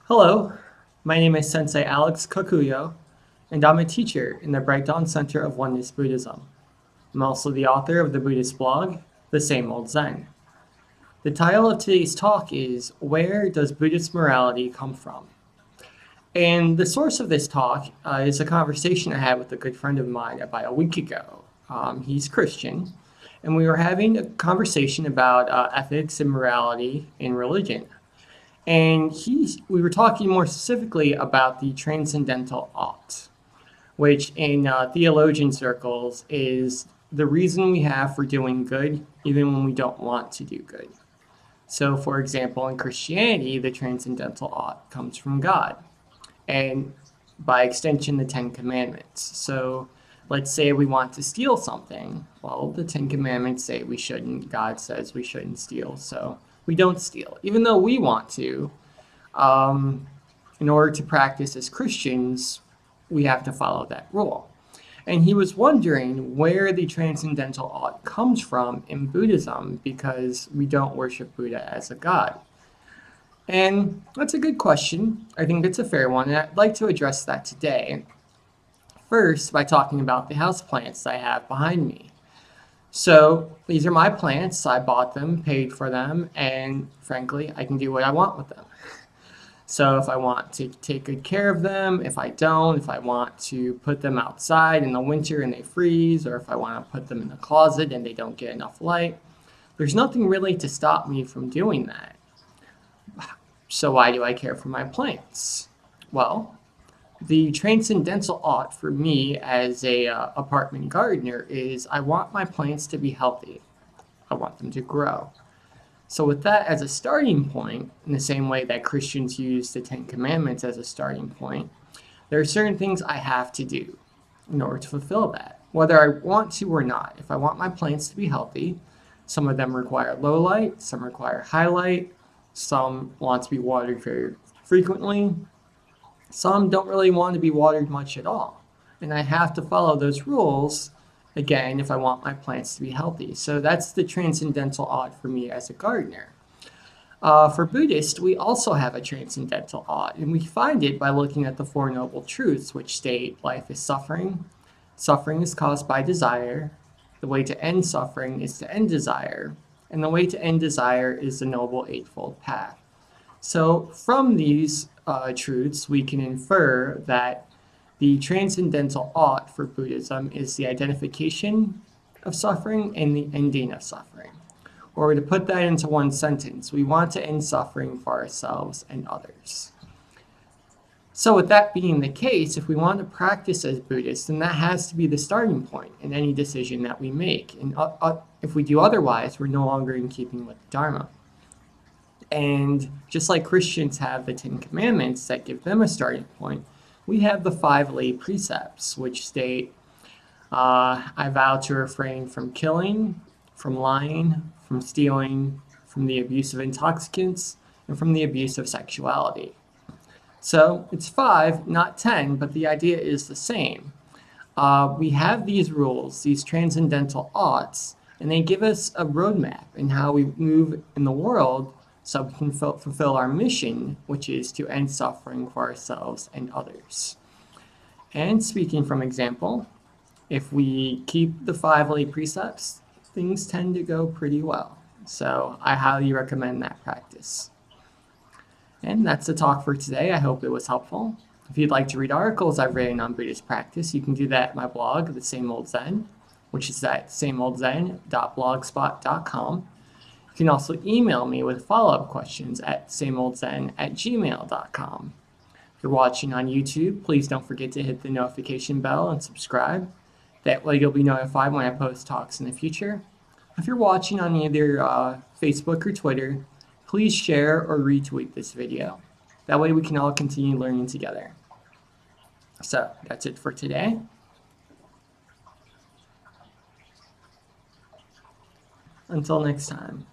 Hello, my name is Sensei Alex Kokuyo, and I'm a teacher in the Bright Dawn Center of Oneness Buddhism. I'm also the author of the Buddhist blog, The Same Old Zen. The title of today's talk is Where Does Buddhist Morality Come From? And the source of this talk is a conversation I had with a good friend of mine about a week ago. He's Christian, and we were having a conversation about ethics and morality in religion. And we were talking more specifically about the transcendental ought, which in theologian circles is the reason we have for doing good even when we don't want to do good. So, for example, in Christianity, the transcendental ought comes from God, and by extension, the Ten Commandments. So, let's say we want to steal something. Well, the Ten Commandments say we shouldn't. God says we shouldn't steal. So, we don't steal, even though we want to. Um, in order to practice as Christians, we have to follow that rule. And he was wondering where the transcendental ought comes from in Buddhism because we don't worship Buddha as a god. And that's a good question. I think it's a fair one, and I'd like to address that today. First, by talking about the houseplants I have behind me. So these are my plants. I bought them, paid for them, and frankly, I can do what I want with them. So if I want to take good care of them, if I don't, if I want to put them outside in the winter and they freeze, or if I want to put them in the closet and they don't get enough light, there's nothing really to stop me from doing that. So why do I care for my plants? Well, the transcendental ought for me as a apartment gardener is I want my plants to be healthy. I want them to grow. So with that as a starting point, in the same way that Christians use the Ten Commandments as a starting point, there are certain things I have to do in order to fulfill that, whether I want to or not. If I want my plants to be healthy, some of them require low light, some require high light, some want to be watered very frequently, some don't really want to be watered much at all. And I have to follow those rules again if I want my plants to be healthy. So that's the transcendental ought for me as a gardener. For Buddhists, we also have a transcendental ought, and we find it by looking at the Four Noble Truths, which state life is suffering, suffering is caused by desire, the way to end suffering is to end desire, and the way to end desire is the Noble Eightfold Path. So from these truths, we can infer that the transcendental ought for Buddhism is the identification of suffering and the ending of suffering. Or to put that into one sentence, we want to end suffering for ourselves and others. So with that being the case, if we want to practice as Buddhists, then that has to be the starting point in any decision that we make. And if we do otherwise, we're no longer in keeping with the Dharma. And just like Christians have the Ten Commandments that give them a starting point, we have the 5 lay precepts, which state, I vow to refrain from killing, from lying, from stealing, from the abuse of intoxicants, and from the abuse of sexuality. So it's 5, not 10, but the idea is the same. We have these rules, these transcendental oughts, and they give us a roadmap in how we move in the world so we can fulfill our mission, which is to end suffering for ourselves and others. And speaking from example, if we keep the 5 lay precepts, things tend to go pretty well. So I highly recommend that practice. And that's the talk for today. I hope it was helpful. If you'd like to read articles I've written on Buddhist practice, you can do that at my blog, The Same Old Zen, which is at sameoldzen.blogspot.com. You can also email me with follow-up questions at sameoldzen@gmail.com. If you're watching on YouTube, please don't forget to hit the notification bell and subscribe. That way you'll be notified when I post talks in the future. If you're watching on either Facebook or Twitter, please share or retweet this video. That way we can all continue learning together. So that's it for today. Until next time.